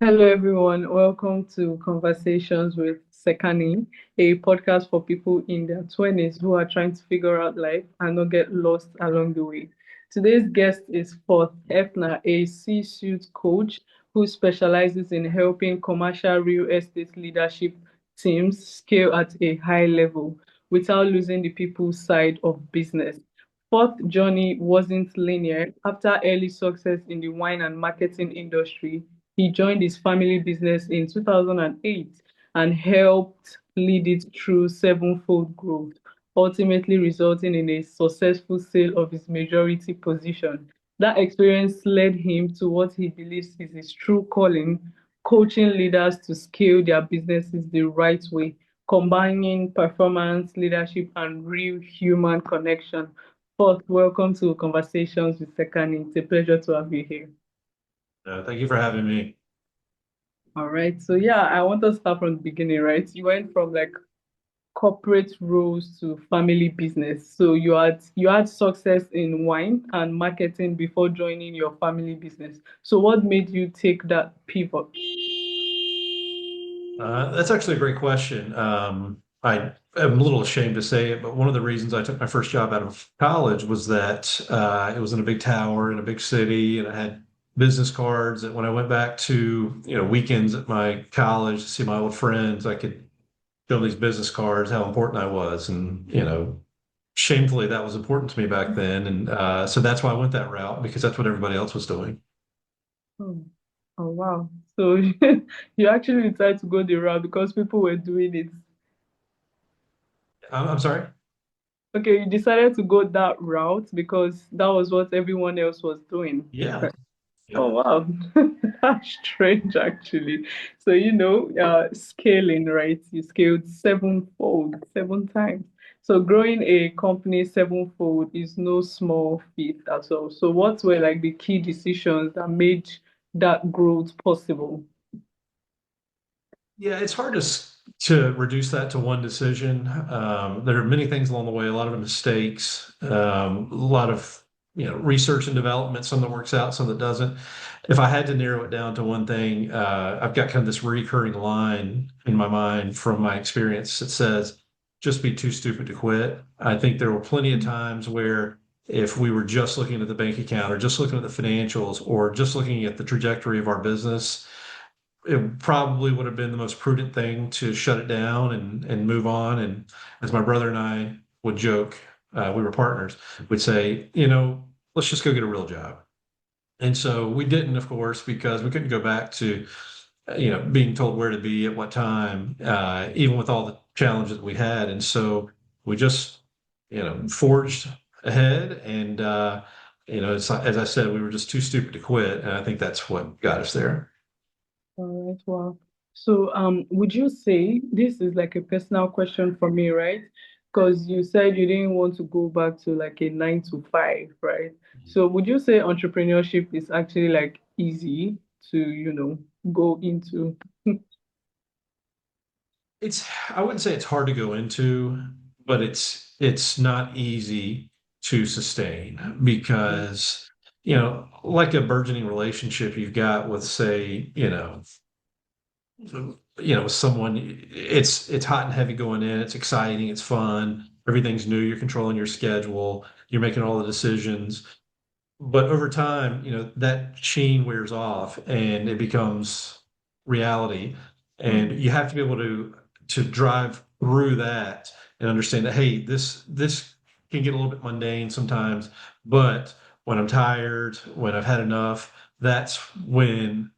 Hello, everyone. Welcome to Conversations with Sekani, a podcast for people in their 20s who are trying to figure out life and not get lost along the way. Today's guest is Hefner, a C-suite coach who specializes in helping commercial real estate leadership teams scale at a high level without losing the people side of business. Fourth journey wasn't linear. After early success in the wine and marketing industry, he joined his family business in 2008 and helped lead it through sevenfold growth, ultimately resulting in a successful sale of his majority position. That experience led him to what he believes is his true calling, coaching leaders to scale their businesses the right way, combining performance, leadership, and real human connection. First, welcome to Conversations with Sekani. It's a pleasure to have you here. Thank you for having me. All right. So yeah, I want to start from the beginning, right? You went from like corporate roles to family business. So you had success in wine and marketing before joining your family business. So what made you take that pivot? That's actually a great question. I am a little ashamed to say it, but one of the reasons I took my first job out of college was that it was in a big tower in a big city, and I had business cards. And when I went back to weekends at my college to see my old friends, I could show these business cards how important I was, and shamefully that was important to me back then, and so that's why I went that route because that's what everybody else was doing. Oh, oh wow. So you actually decided to go the route because people were doing it. I'm sorry. Okay, you decided to go that route because that was what everyone else was doing. Yeah. Oh Yep. wow, that's strange actually. So scaling, right? You scaled sevenfold, seven times. So growing a company sevenfold is no small feat at all. So what were like the key decisions that made that growth possible? Yeah, it's hard to reduce that to one decision. There are many things along the way, a lot of mistakes, a lot of research and development, some that works out, some that doesn't. If I had to narrow it down to one thing, I've got kind of this recurring line in my mind from my experience that says, "Just be too stupid to quit." I think there were plenty of times where if we were just looking at the bank account or just looking at the financials or just looking at the trajectory of our business, it probably would have been the most prudent thing to shut it down and move on. And as my brother and I would joke, we were partners, would say, let's just go get a real job. And so we didn't, of course, because we couldn't go back to, being told where to be at what time, even with all the challenges we had. And so we just, forged ahead. And, as I said, we were just too stupid to quit. And I think that's what got us there. All right, wow. So, would you say this is like a personal question for me, right? Because you said you didn't want to go back to like a 9 to 5, right? So, would you say entrepreneurship is actually like easy to, go into? I wouldn't say it's hard to go into, but it's not easy to sustain because, like a burgeoning relationship you've got with, say, with someone, it's hot and heavy going in, it's exciting, it's fun, everything's new, you're controlling your schedule, you're making all the decisions. But over time, that sheen wears off and it becomes reality. And Mm, you have to be able to drive through that and understand that, hey, this can get a little bit mundane sometimes, but when I'm tired, when I've had enough, that's when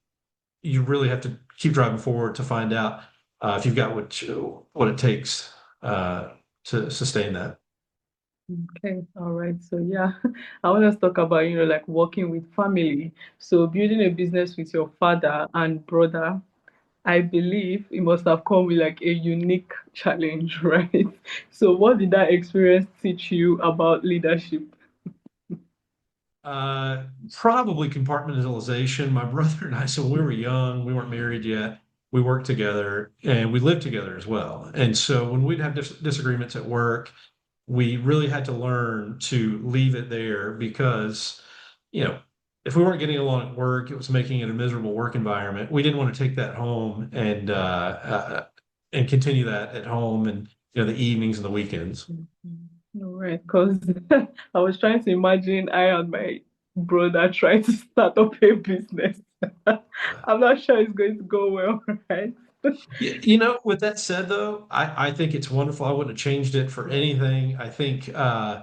you really have to keep driving forward to find out if you've got what it takes uh, to sustain that. okay, all right. So yeah, I want to talk about, like working with family. So building a business with your father and brother, I believe it must have come with like a unique challenge, right? So, what did that experience teach you about leadership? Probably compartmentalization. My brother and I, so when we were young, we weren't married yet. We worked together and we lived together as well. And so when we'd have disagreements at work, we really had to learn to leave it there because, you know, if we weren't getting along at work, it was making it a miserable work environment. We didn't want to take that home and continue that at home and the evenings and the weekends. Mhm. All right, because I was trying to imagine I and my brother trying to start up a business. I'm not sure it's going to go well, right? With that said, though, I think it's wonderful. I wouldn't have changed it for anything. I think uh,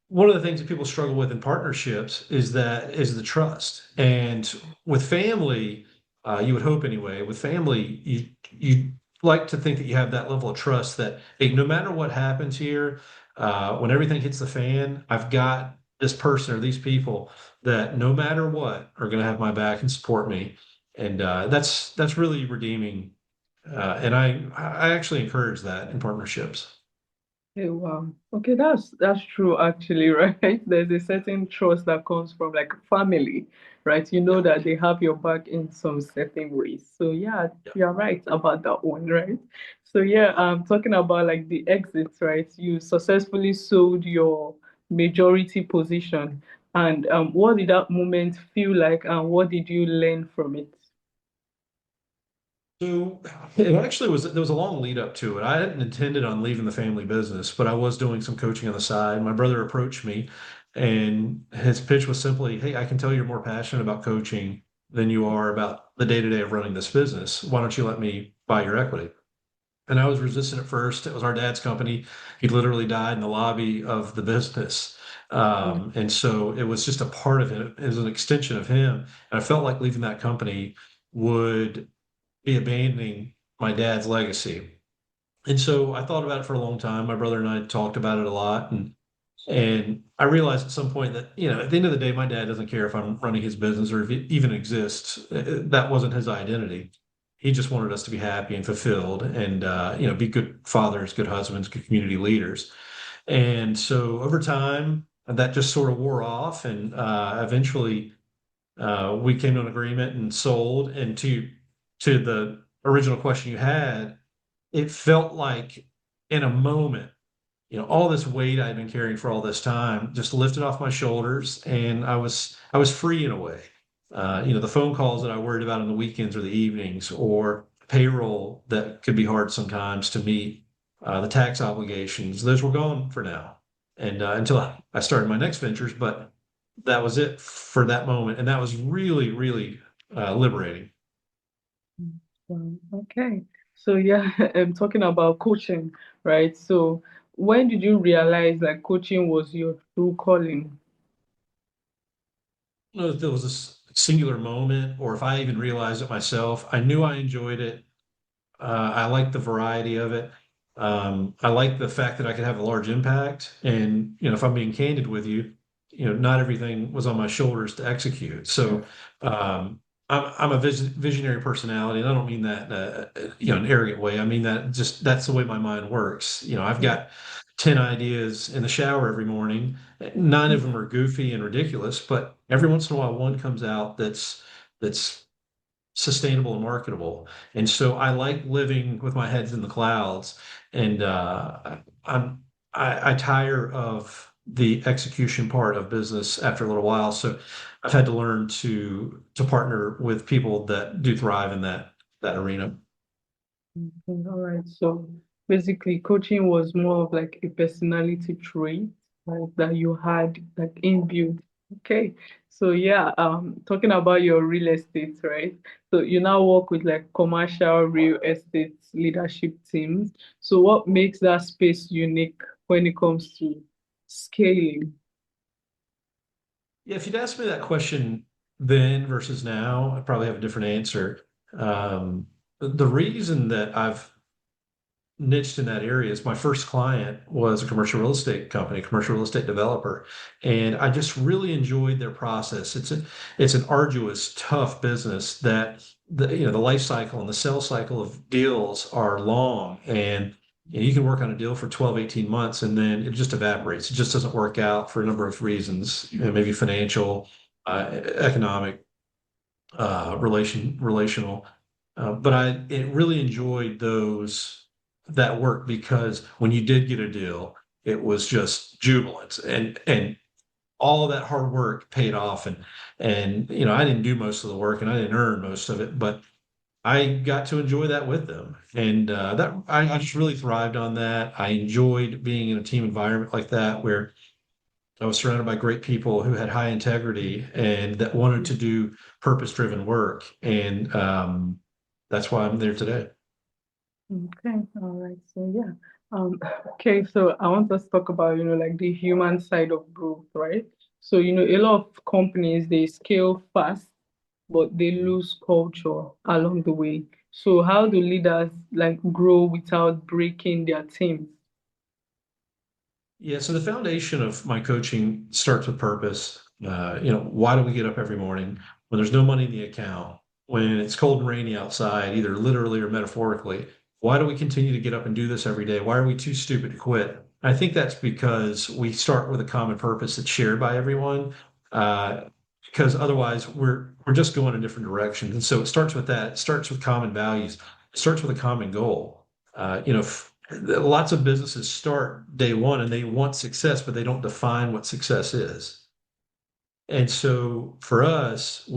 one of the things that people struggle with in partnerships is the trust. And with family, you would hope anyway, with family, you like to think that you have that level of trust that, hey, no matter what happens here, when everything hits the fan, I've got this person or these people that no matter what are going to have my back and support me. And that's really redeeming. And I actually encourage that in partnerships. Hey, wow. Okay, that's true actually, right? There's a certain trust that comes from like family, right? You know Yeah. that they have your back in some certain ways. So yeah, Yeah. you're right about that one, right? So yeah, talking about like the exits, right? You successfully sold your majority position. And what did that moment feel like, and what did you learn from it? So it actually was there was a long lead up to it. I hadn't intended on leaving the family business, but I was doing some coaching on the side. My brother approached me and his pitch was simply, "Hey, I can tell you're more passionate about coaching than you are about the day-to-day of running this business. Why don't you let me buy your equity?" And I was resistant at first. It was our dad's company. He literally died in the lobby of the business. And so it was just a part of it. It was an extension of him. And I felt like leaving that company would be abandoning my dad's legacy. And so I thought about it for a long time. My brother and I talked about it a lot, and I realized at some point that at the end of the day, my dad doesn't care if I'm running his business or if it even exists. That wasn't his identity. He just wanted us to be happy and fulfilled, and be good fathers, good husbands, good community leaders. And so over time, that just sort of wore off, and eventually we came to an agreement and sold. And to the original question you had, it felt like in a moment, all this weight I'd been carrying for all this time just lifted off my shoulders, and I was free in a way. The phone calls that I worried about on the weekends or the evenings, or payroll that could be hard sometimes to meet, the tax obligations, those were gone for now, and until I started my next ventures. But that was it for that moment, and that was really, really liberating. Okay. So yeah, I'm talking about coaching, right? So when did you realize that coaching was your true calling? Know if there was a singular moment or if I even realized it myself. I knew I enjoyed it. I liked the variety of it. I liked the fact that I could have a large impact. And, if I'm being candid with you, not everything was on my shoulders to execute. So, I'm a visionary personality, and I don't mean that, in an arrogant way. I mean that just that's the way my mind works. I've got 10 ideas in the shower every morning. Nine of them are goofy and ridiculous, but every once in a while, one comes out that's sustainable and marketable. And so I like living with my heads in the clouds. And I'm I tire of the execution part of business after a little while. So I've had to learn to partner with people that do thrive in that arena. Okay, all right. So basically, coaching was more of like a personality trait, like that you had like inbuilt. Okay. So yeah, talking about your real estate, right? So you now work with like commercial real estate leadership teams. So what makes that space unique when it comes to scaling? Yeah, if you'd asked me that question then versus now, I'd probably have a different answer. The reason that I've niched in that area is my first client was a commercial real estate company, commercial real estate developer, and I just really enjoyed their process. It's an arduous, tough business that the life cycle and the sales cycle of deals are long, and you can work on a deal for 12, 18 months and then it just evaporates. It just doesn't work out for a number of reasons, maybe financial, economic, relational. But it really enjoyed that work because when you did get a deal, it was just jubilant. And all of that hard work paid off, and I didn't do most of the work and I didn't earn most of it, but I got to enjoy that with them, and that I just really thrived on that. I enjoyed being in a team environment like that where I was surrounded by great people who had high integrity and that wanted to do purpose-driven work, and that's why I'm there today. Okay, all right. So yeah. Um, okay, so I want us to talk about, like the human side of growth, right? So, a lot of companies they scale fast, but they lose culture along the way. So how do leaders like grow without breaking their teams? Yeah, so the foundation of my coaching starts with purpose. Why do we get up every morning when there's no money in the account, when it's cold and rainy outside, either literally or metaphorically? Why do we continue to get up and do this every day? Why are we too stupid to quit? I think that's because we start with a common purpose that's shared by everyone, uh, because otherwise we're just going in different directions. And so it starts with that. It starts with common values. It starts with a common goal. Lots of businesses start day one and they want success, but they don't define what success is. And so for us,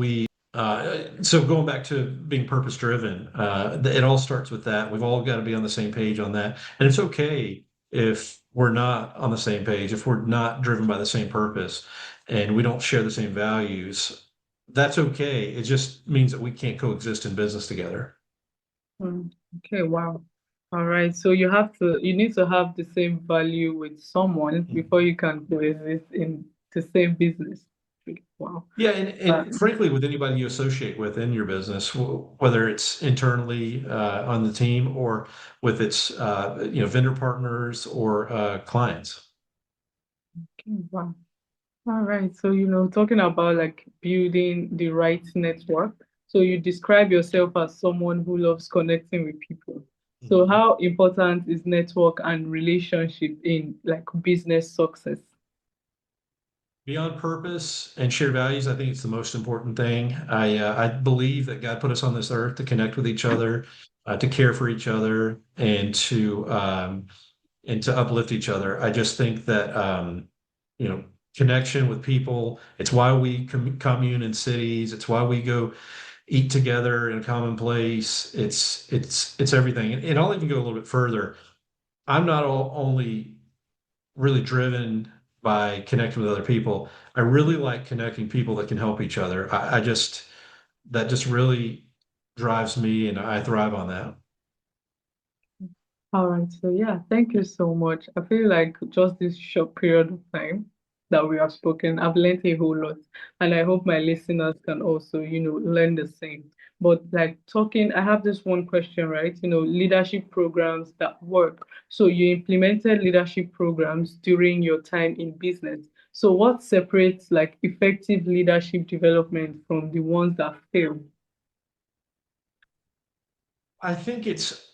so going back to being purpose driven, it all starts with that. We've all got to be on the same page on that. And it's okay if we're not on the same page, if we're not driven by the same purpose and we don't share the same values. That's okay. It just means that we can't coexist in business together. Hmm. Okay, wow. All right. So you need to have the same value with someone before you can coexist in the same business. Wow. Yeah, Uh, and frankly, with anybody you associate with in your business, whether it's internally on the team or with its vendor partners or clients. okay, wow. All right. So, talking about like building the right network. So you describe yourself as someone who loves connecting with people. So Mhm. how important is network and relationship in like business success? Beyond purpose and shared values, I think it's the most important thing. I believe that God put us on this earth to connect with each other, to care for each other, and to uplift each other. I just think that you know connection with people. It's why we commune in cities. It's why we go eat together in a common place. It's everything. And I'll even go a little bit further. I'm not only really driven by connecting with other people. I really like connecting people that can help each other. I just that just really drives me, and I thrive on that. All right, so yeah, thank you so much. I feel like just this short period of time that we have spoken, I've learned a whole lot, and I hope my listeners can also, learn the same. But like talking, I have this one question, right? Leadership programs that work. So you implemented leadership programs during your time in business. So what separates like effective leadership development from the ones that fail? I think it's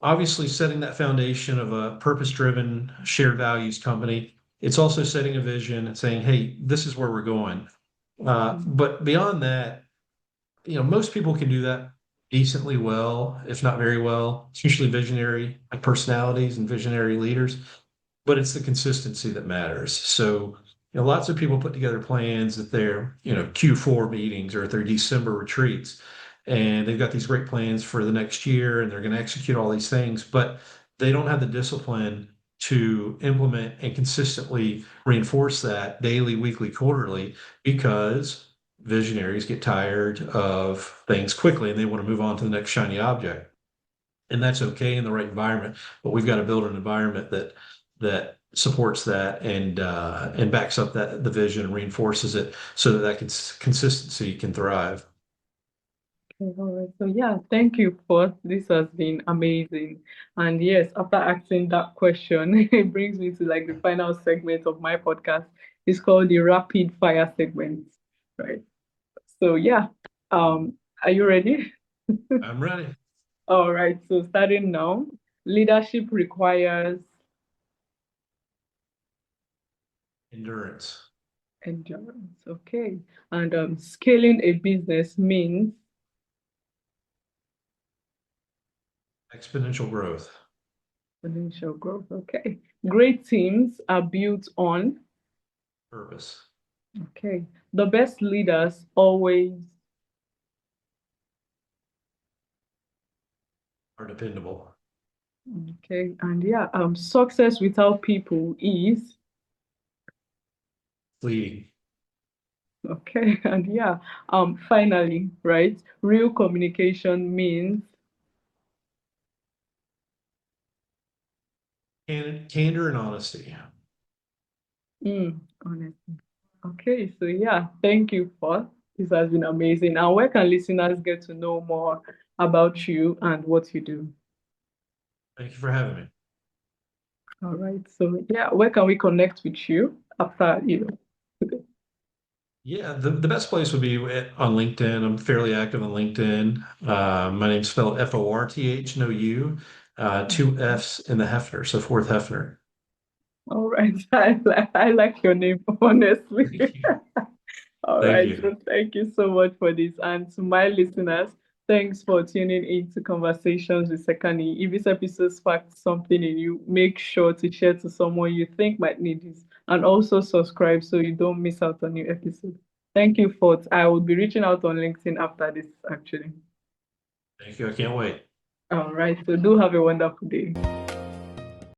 obviously setting that foundation of a purpose-driven, shared values company. It's also setting a vision and saying, "Hey, this is where we're going." But beyond that, most people can do that decently well, if not very well. It's usually visionary like personalities and visionary leaders, but it's the consistency that matters. So, lots of people put together plans at their, Q4 meetings or at their December retreats, and they've got these great plans for the next year and they're going to execute all these things, but they don't have the discipline to implement and consistently reinforce that daily, weekly, quarterly, because visionaries get tired of things quickly and they want to move on to the next shiny object. And that's okay in the right environment, but we've got to build an environment that supports that and backs up that the vision and reinforces it so that consistency can thrive. Okay, all right. So yeah, thank you for this has been amazing. And yes, after asking that question, it brings me to like the final segment of my podcast. It's called the rapid fire segment, right? So yeah, are you ready? I'm ready. All right. So starting now, leadership requires Endurance, endurance. Okay. And scaling a business means exponential growth, exponential growth. Okay. Great teams are built on Purpose. Okay. The best leaders always, Are dependable. okay. And yeah, success without people is, Fleeting. okay. And yeah, finally, right? Real communication means, Candor and honesty. honestly. Okay, so yeah, thank you for this has been amazing. And where can listeners get to know more about you and what you do? Thank you for having me. All right, so yeah, where can we connect with you after, Yeah, the best place would be on LinkedIn. I'm fairly active on LinkedIn. My name's spelled Forth, no U, two F's in the Hefner, so Fourth Hefner. All right, I like your name, honestly. Thank you. All Thank right, you. so thank you so much for this. And to my listeners, thanks for tuning in to Conversations with Sekani. If this episode sparked something in you, make sure to share to someone you think might need this. And also subscribe so you don't miss out on new episodes. Thank you, Fort. I will be reaching out on LinkedIn after this, actually. Thank you. I can't wait. All right, so do have a wonderful day.